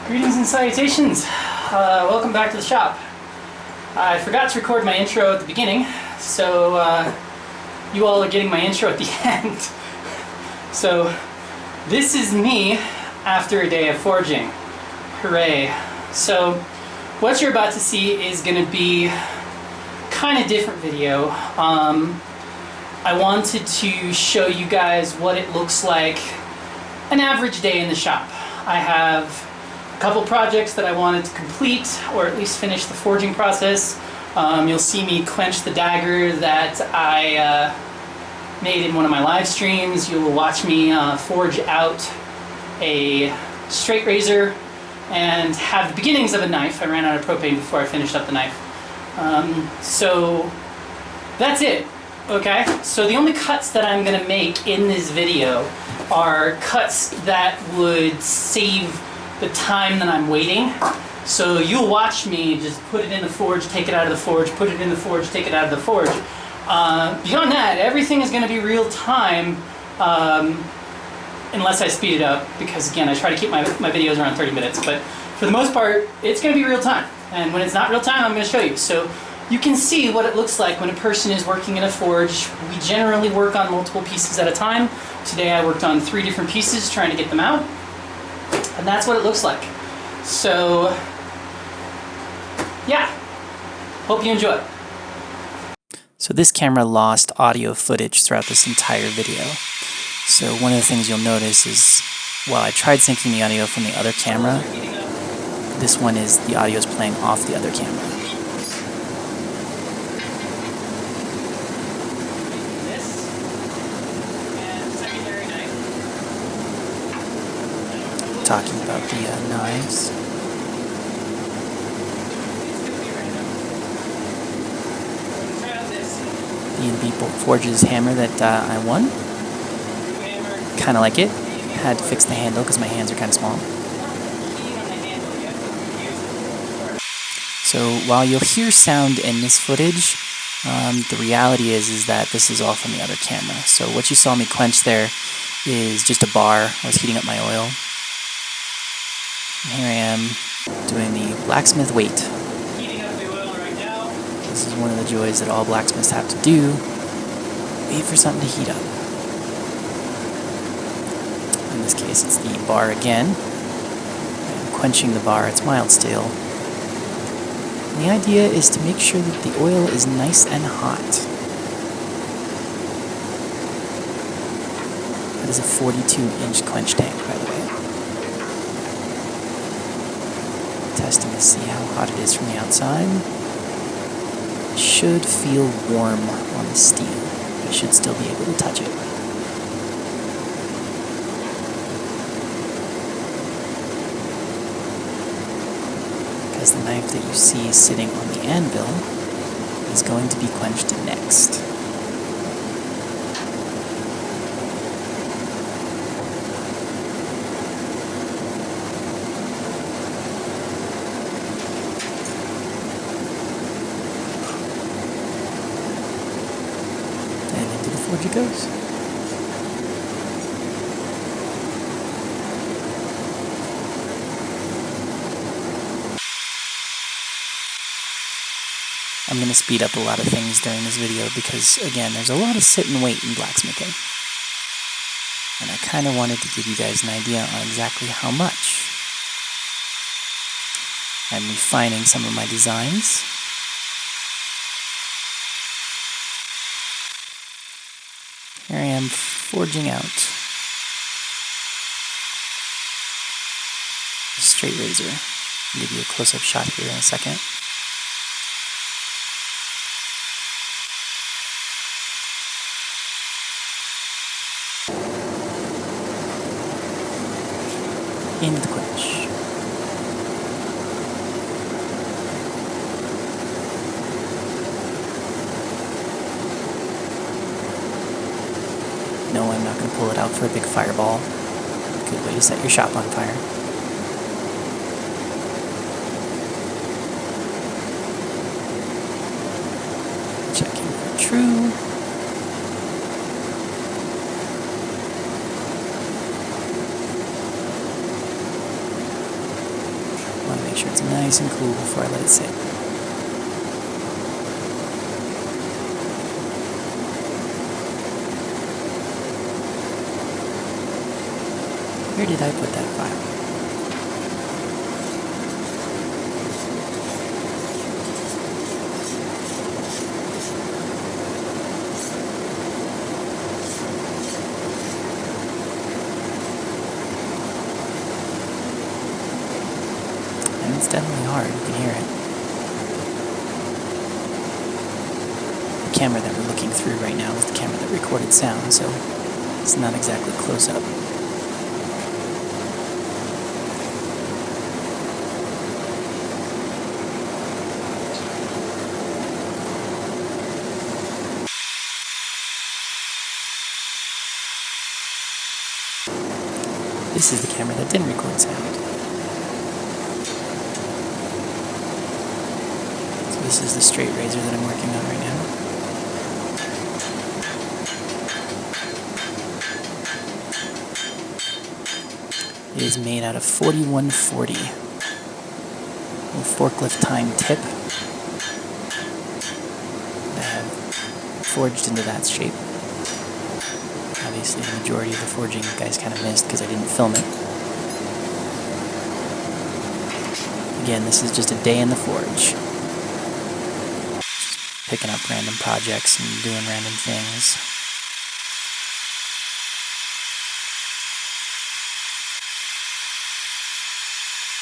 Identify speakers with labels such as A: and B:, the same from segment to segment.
A: Greetings and salutations. Welcome back to the shop. I forgot to record my intro at the beginning, so you all are getting my intro at the end. So this is me after a day of forging. Hooray. So what you're about to see is going to be kind of different video. I wanted to show you guys what it looks like an average day in the shop. I have a couple projects that I wanted to complete, or at least finish the forging process. You'll see me quench the dagger that I made in one of my live streams. You'll watch me forge out a straight razor and have the beginnings of a knife. I ran out of propane before I finished up the knife. So that's it, okay? So the only cuts that I'm gonna make in this video are cuts that would save the time that I'm waiting. So you'll watch me just put it in the forge, take it out of the forge, put it in the forge, take it out of the forge. Beyond that, everything is going to be real time, unless I speed it up, because again, I try to keep my videos around 30 minutes, but for the most part, it's going to be real time. And when it's not real time, I'm going to show you. So you can see what it looks like when a person is working in a forge. We generally work on multiple pieces at a time. Today I worked on 3 different pieces trying to get them out. And that's what it looks like. So, yeah, hope you enjoy.
B: So this camera lost audio footage throughout this entire video. So one of the things you'll notice is, while I tried syncing the audio from the other camera, this one is, the audio is playing off the other camera. Talking about the knives. B&B Forge's hammer that I won. Kind of like it. Had to fix the handle because my hands are kind of small. So while you'll hear sound in this footage, the reality is that this is all from the other camera. So what you saw me quench there is just a bar. I was heating up my oil. Here I am doing the blacksmith wait.
A: Heating up the oil right now.
B: This is one of the joys that all blacksmiths have to do. Wait for something to heat up. In this case, it's the bar again. I'm quenching the bar, it's mild steel. And the idea is to make sure that the oil is nice and hot. That is a 42-inch quench tank, by the way. Testing to see how hot it is from the outside. It should feel warm on the steel. I should still be able to touch it. Because the knife that you see sitting on the anvil is going to be quenched next. Forge it goes. I'm going to speed up a lot of things during this video because, again, there's a lot of sit and wait in blacksmithing. And I kind of wanted to give you guys an idea on exactly how much. I'm refining some of my designs. Here I am forging out a straight razor. I'll give you a close-up shot here in a second. Into the quench. No, I'm not going to pull it out for a big fireball. Good way to set your shop on fire. Checking for true. Make sure it's nice and cool before I let it sit. Where did I put that file? And it's definitely hard, you can hear it. The camera that we're looking through right now is the camera that recorded sound, so it's not exactly close up. This is the camera that didn't record sound. So this is the straight razor that I'm working on right now. It is made out of 4140. Little forklift tine tip. I have forged into that shape. Obviously, the majority of the forging you guys kind of missed because I didn't film it. Again, this is just a day in the forge. Just picking up random projects and doing random things.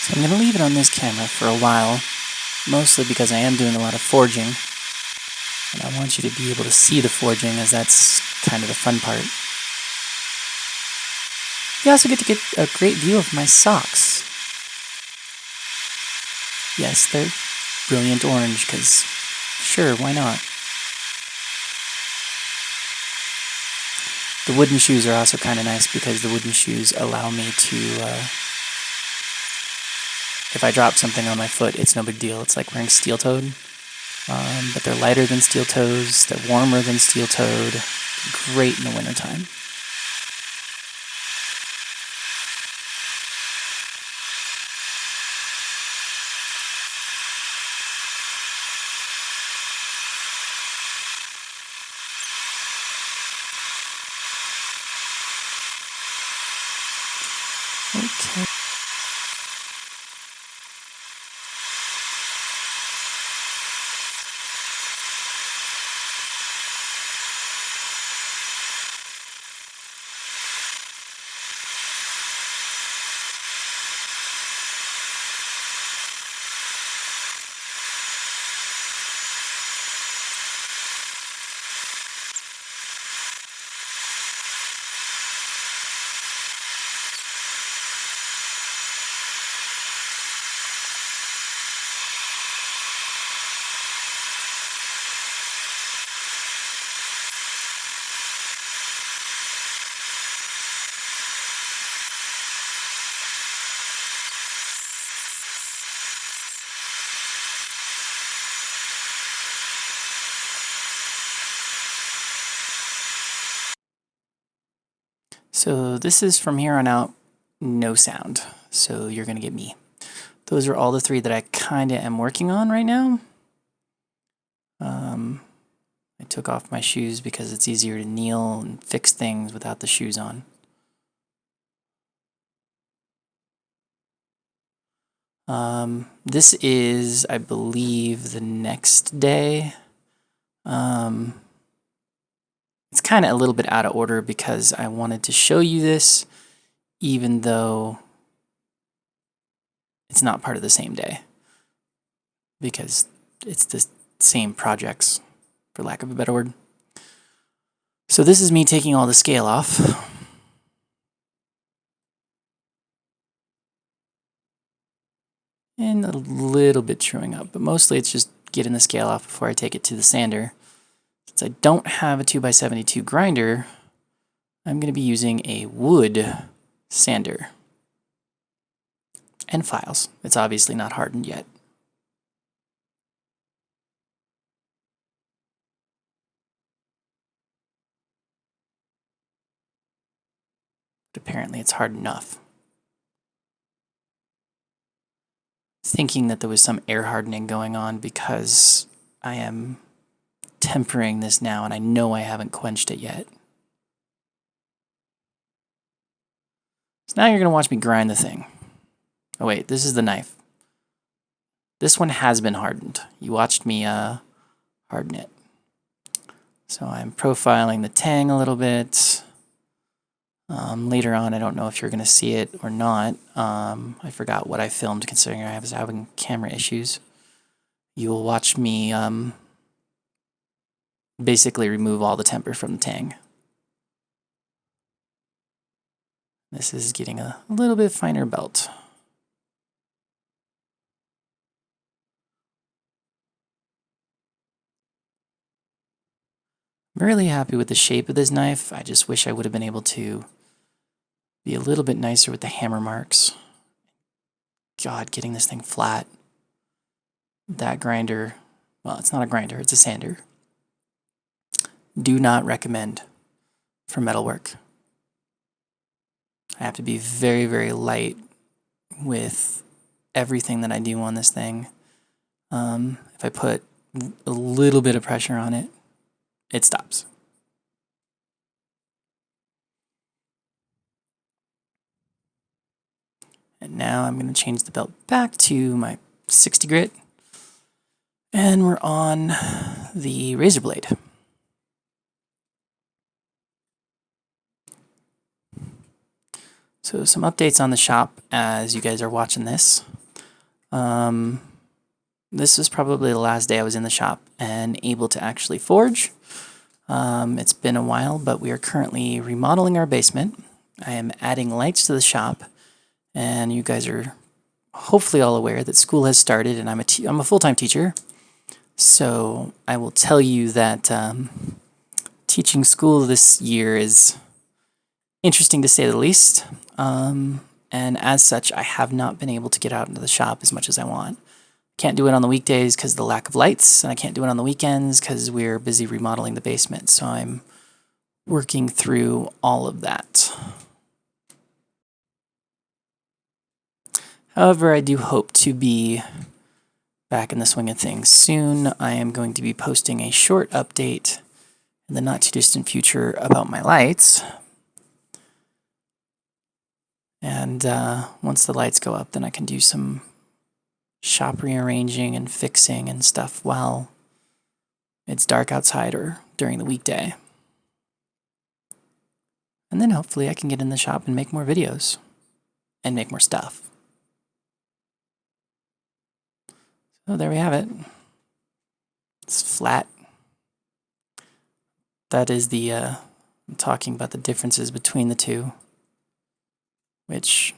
B: So I'm going to leave it on this camera for a while, mostly because I am doing a lot of forging. And I want you to be able to see the forging, as that's kind of the fun part. You also get to get a great view of my socks. Yes, they're brilliant orange, because sure, why not? The wooden shoes are also kind of nice because the wooden shoes allow me to, if I drop something on my foot, it's no big deal. It's like wearing steel-toed, but they're lighter than steel toes, they're warmer than steel-toed, great in the wintertime. Okay. So this is from here on out, no sound. So you're going to get me. Those are all the three that I kind of am working on right now. I took off my shoes because it's easier to kneel and fix things without the shoes on. This is, I believe, the next day. It's kind of a little bit out of order because I wanted to show you this even though it's not part of the same day, because it's the same projects, for lack of a better word. So this is me taking all the scale off. And a little bit truing up, but mostly it's just getting the scale off before I take it to the sander. Since I don't have a 2x72 grinder, I'm going to be using a wood sander. And files. It's obviously not hardened yet. But apparently it's hard enough. thinking that there was some air hardening going on because I am tempering this now and I know I haven't quenched it yet. So now you're going to watch me grind the thing. Oh wait, this is the knife. This one has been hardened. You watched me harden it. So I'm profiling the tang a little bit. Later on, I don't know if you're going to see it or not. I forgot what I filmed considering I was having camera issues. You will watch me basically remove all the temper from the tang. This is getting a little bit finer belt. I'm really happy with the shape of this knife. I just wish I would have been able to be a little bit nicer with the hammer marks. God, getting this thing flat. That grinder, well, it's not a grinder, it's a sander. Do not recommend for metalwork. I have to be very, very light with everything that I do on this thing. If I put a little bit of pressure on it, it stops. And now I'm going to change the belt back to my 60 grit. And we're on the razor blade. So some updates on the shop as you guys are watching this. This was probably the last day I was in the shop and able to actually forge. It's been a while, but we are currently remodeling our basement. I am adding lights to the shop, and you guys are hopefully all aware that school has started, and I'm a full-time teacher. So I will tell you that teaching school this year is interesting to say the least. And as such, I have not been able to get out into the shop as much as I want. Can't do it on the weekdays because of the lack of lights, and I can't do it on the weekends because we're busy remodeling the basement. So I'm working through all of that. However, I do hope to be back in the swing of things soon. I am going to be posting a short update in the not too distant future about my lights. And once the lights go up, then I can do some shop rearranging and fixing and stuff while it's dark outside or during the weekday. And then hopefully I can get in the shop and make more videos and make more stuff. So there we have it. It's flat. That is the, I'm talking about the differences between the two, which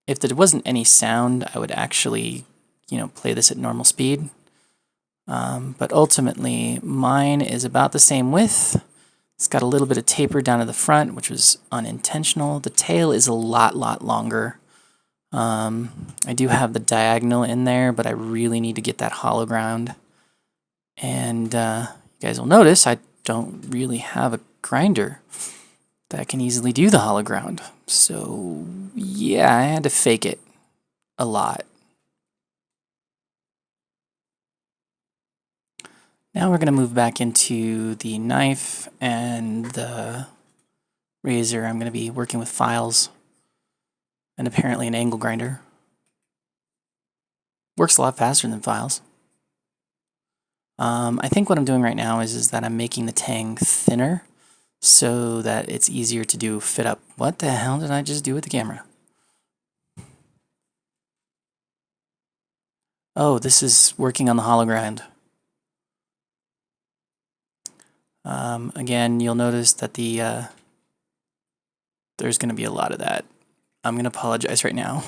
B: if there wasn't any sound, I would actually, play this at normal speed. But ultimately, mine is about the same width. It's got a little bit of taper down to the front, which was unintentional. The tail is a lot longer. I do have the diagonal in there, but I really need to get that hollow ground. And you guys will notice I don't really have a grinder that can easily do the hollow ground. So yeah, I had to fake it a lot. Now we're going to move back into the knife and the razor. I'm going to be working with files and apparently an angle grinder. Works a lot faster than files. I think what I'm doing right now is that I'm making the tang thinner so that it's easier to do fit up. What the hell did I just do with the camera? Oh, this is working on the hollow ground. Again, you'll notice that there's going to be a lot of that. I'm going to apologize right now.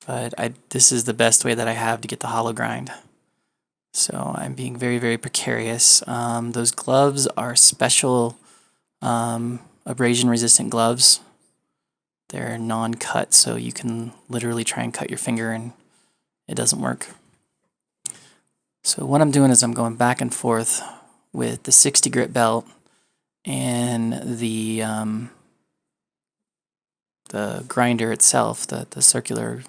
B: But this is the best way that I have to get the hollow grind. So I'm being very, very precarious. Those gloves are special abrasion-resistant gloves. They're non-cut, so you can literally try and cut your finger and it doesn't work. So what I'm doing is I'm going back and forth with the 60 grit belt and the the grinder itself, the circular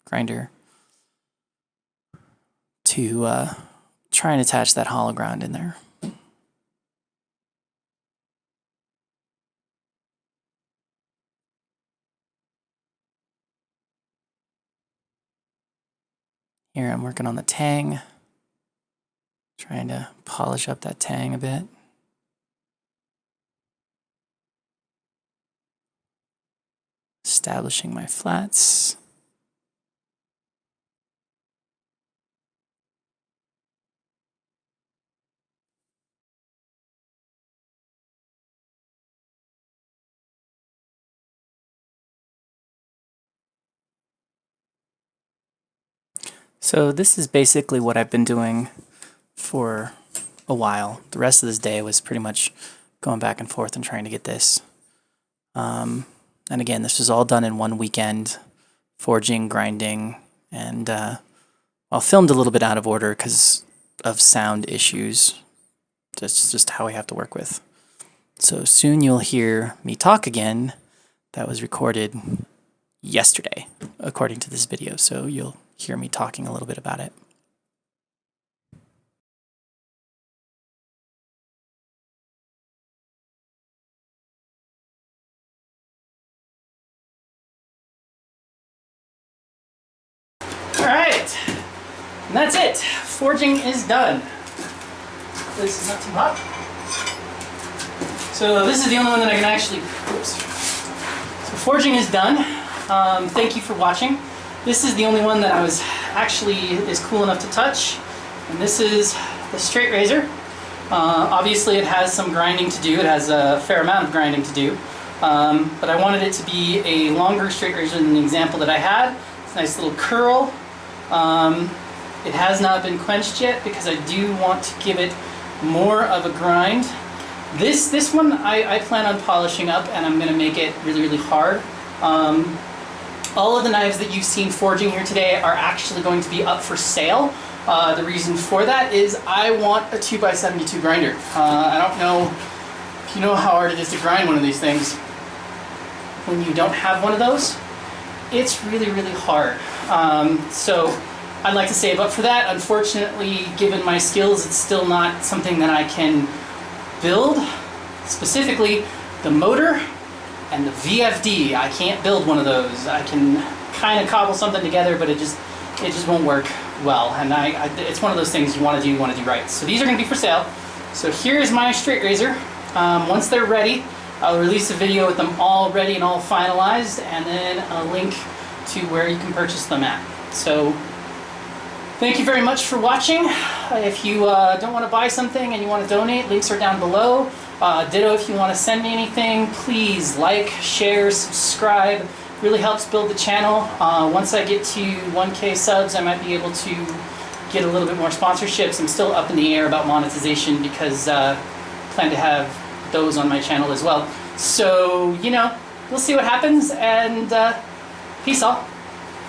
B: grinder, to try and attach that hollow ground in there. Here I'm working on the tang, trying to polish up that tang a bit. Establishing my flats. So this is basically what I've been doing for a while. The rest of this day was pretty much going back and forth and trying to get this. And again, this was all done in one weekend, forging, grinding, and I filmed a little bit out of order because of sound issues. That's just how we have to work with. So soon you'll hear me talk again. That was recorded yesterday, according to this video, so you'll hear me talking a little bit about it.
A: Alright, and that's it. Forging is done. This is not too hot. So this is the only one that I can actually, oops. So forging is done. Thank you for watching. This is the only one that I was actually is cool enough to touch. And this is the straight razor. Obviously it has some grinding to do. It has a fair amount of grinding to do. But I wanted it to be a longer straight razor than the example that I had. It's a nice little curl. It has not been quenched yet because I do want to give it more of a grind. This one I plan on polishing up, and I'm going to make it really, really hard. All of the knives that you've seen forging here today are actually going to be up for sale. The reason for that is I want a 2x72 grinder. I don't know if you know how hard it is to grind one of these things. When you don't have one of those, it's really, really hard. So I'd like to save up for that. Unfortunately, given my skills, it's still not something that I can build. Specifically, the motor and the VFD. I can't build one of those. I can kind of cobble something together, but it just won't work well. And it's one of those things you want to do right. So these are going to be for sale. So here's my straight razor. Once they're ready, I'll release a video with them all ready and all finalized, and then a link to where you can purchase them at. So thank you very much for watching. If you don't want to buy something and you want to donate, links are down below. Ditto if you want to send me anything. Please like, share, subscribe. Really helps build the channel. Once I get to 1K subs, I might be able to get a little bit more sponsorships. I'm still up in the air about monetization because I plan to have those on my channel as well. So, you know, we'll see what happens, and peace all.